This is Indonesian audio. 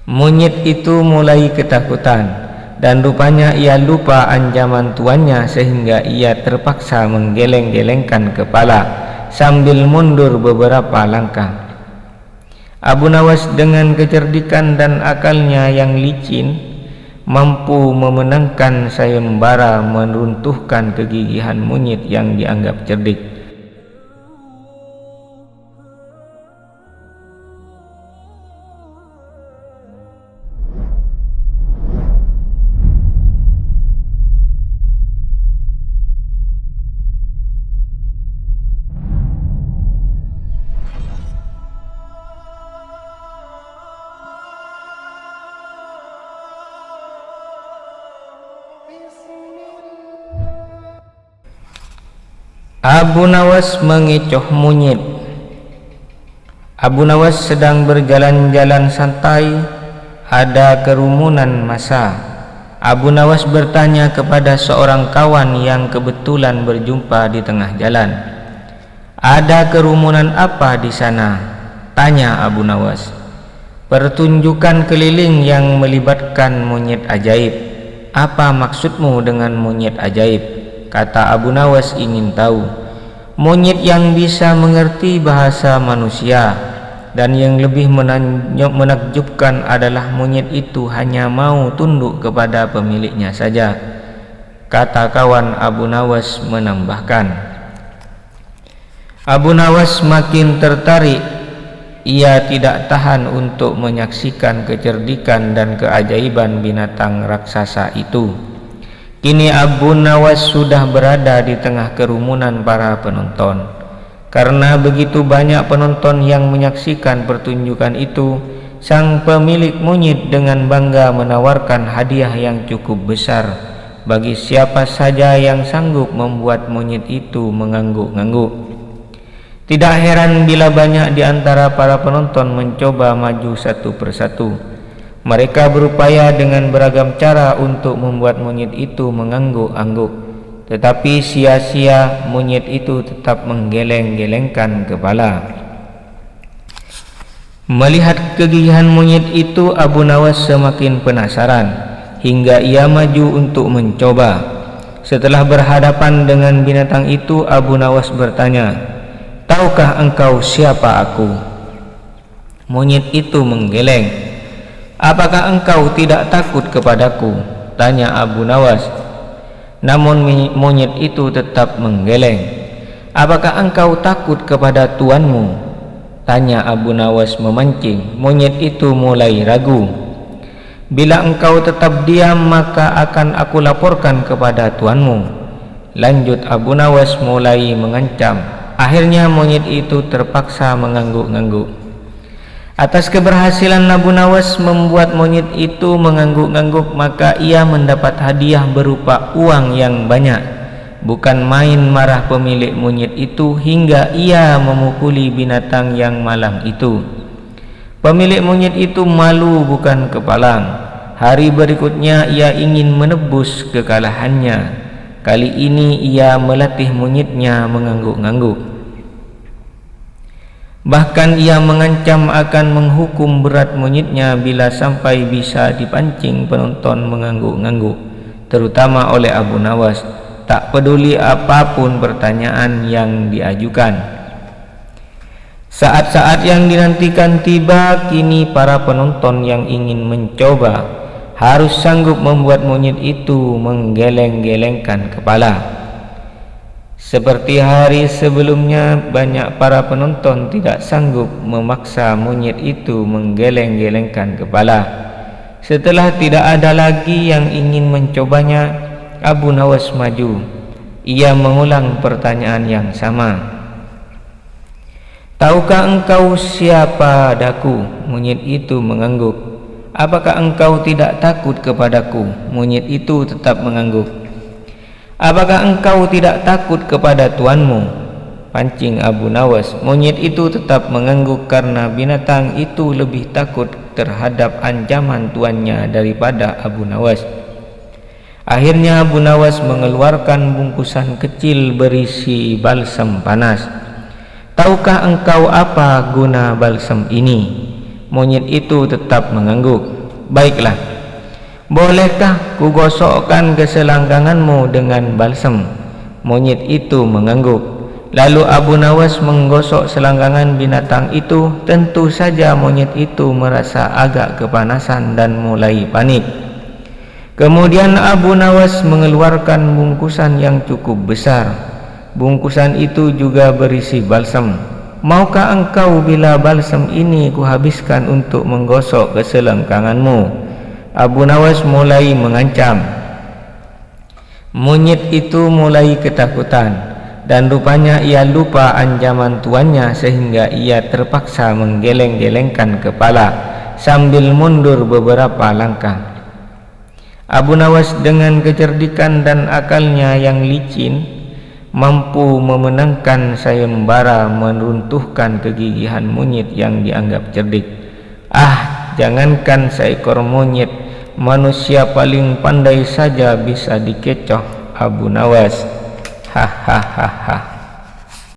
Monyet itu mulai ketakutan, dan rupanya ia lupa ancaman tuannya sehingga ia terpaksa menggeleng-gelengkan kepala sambil mundur beberapa langkah. Abu Nawas dengan kecerdikan dan akalnya yang licin mampu memenangkan sayembara meruntuhkan kegigihan monyet yang dianggap cerdik. Abu Nawas mengecoh monyet. Abu Nawas sedang berjalan-jalan santai, ada kerumunan massa. Abu Nawas bertanya kepada seorang kawan yang kebetulan berjumpa di tengah jalan. "Ada kerumunan apa di sana?" tanya Abu Nawas. "Pertunjukan keliling yang melibatkan monyet ajaib." "Apa maksudmu dengan monyet ajaib?" kata Abu Nawas ingin tahu. "Monyet yang bisa mengerti bahasa manusia, dan yang lebih menakjubkan adalah monyet itu hanya mau tunduk kepada pemiliknya saja," kata kawan Abu Nawas menambahkan. Abu Nawas makin tertarik. Ia tidak tahan untuk menyaksikan kecerdikan dan keajaiban binatang raksasa itu. Kini Abu Nawas sudah berada di tengah kerumunan para penonton. Karena begitu banyak penonton yang menyaksikan pertunjukan itu, sang pemilik monyet dengan bangga menawarkan hadiah yang cukup besar bagi siapa saja yang sanggup membuat monyet itu mengangguk-angguk. Tidak heran bila banyak di antara para penonton mencoba maju satu persatu. Mereka berupaya dengan beragam cara untuk membuat monyet itu mengangguk-angguk, tetapi sia-sia, monyet itu tetap menggeleng-gelengkan kepala. Melihat kegigihan monyet itu, Abu Nawas semakin penasaran hingga ia maju untuk mencoba. Setelah berhadapan dengan binatang itu, Abu Nawas bertanya, "Tahukah engkau siapa aku?" Monyet itu menggeleng. "Apakah engkau tidak takut kepadaku?" tanya Abu Nawas. Namun monyet itu tetap menggeleng. "Apakah engkau takut kepada tuanmu?" tanya Abu Nawas memancing. Monyet itu mulai ragu. "Bila engkau tetap diam, maka akan aku laporkan kepada tuanmu," lanjut Abu Nawas mulai mengancam. Akhirnya monyet itu terpaksa mengangguk-angguk. Atas keberhasilan Abu Nawas membuat monyet itu mengangguk-angguk, maka ia mendapat hadiah berupa uang yang banyak. Bukan main marah pemilik monyet itu hingga ia memukuli binatang yang malang itu. Pemilik monyet itu malu bukan kepalang. Hari berikutnya ia ingin menebus kekalahannya. Kali ini ia melatih monyetnya mengangguk-angguk. Bahkan ia mengancam akan menghukum berat monyetnya bila sampai bisa dipancing penonton mengangguk-angguk, terutama oleh Abu Nawas, tak peduli apapun pertanyaan yang diajukan. Saat-saat yang dinantikan tiba. Kini para penonton yang ingin mencoba harus sanggup membuat monyet itu menggeleng-gelengkan kepala. Seperti hari sebelumnya, banyak para penonton tidak sanggup memaksa monyet itu menggeleng-gelengkan kepala. Setelah tidak ada lagi yang ingin mencobanya, Abu Nawas maju. Ia mengulang pertanyaan yang sama. "Tahukah engkau siapa daku?" Monyet itu mengangguk. "Apakah engkau tidak takut kepadaku?" Monyet itu tetap mengangguk. "Apakah engkau tidak takut kepada tuanmu?" pancing Abu Nawas. Monyet itu tetap mengangguk karena binatang itu lebih takut terhadap ancaman tuannya daripada Abu Nawas. Akhirnya Abu Nawas mengeluarkan bungkusan kecil berisi balsam panas. "Tahukah engkau apa guna balsam ini?" Monyet itu tetap mengangguk. Baiklah, bolehkah kugosokkan keselangkanganmu dengan balsem? Monyet itu mengangguk. Lalu Abu Nawas menggosok selangkangan binatang itu. Tentu saja monyet itu merasa agak kepanasan dan mulai panik. Kemudian Abu Nawas mengeluarkan bungkusan yang cukup besar. Bungkusan itu juga berisi balsam. Maukah engkau bila balsam ini kuhabiskan untuk menggosok keselangkanganmu? Abu Nawas mulai mengancam. Monyet itu mulai ketakutan, dan rupanya ia lupa ancaman tuannya sehingga ia terpaksa menggeleng-gelengkan kepala sambil mundur beberapa langkah. Abu Nawas dengan kecerdikan dan akalnya yang licin mampu memenangkan sayembara meruntuhkan kegigihan monyet yang dianggap cerdik. Jangankan seekor monyet, manusia paling pandai saja bisa dikecoh Abu Nawas. Hahaha.